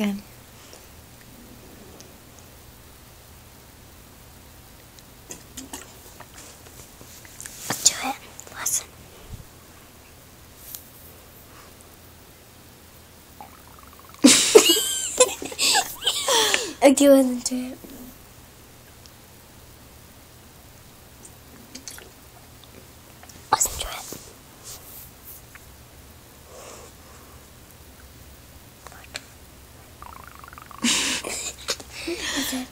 again. Let's do it. Listen. Okay, listen to it. Listen to it. That's it.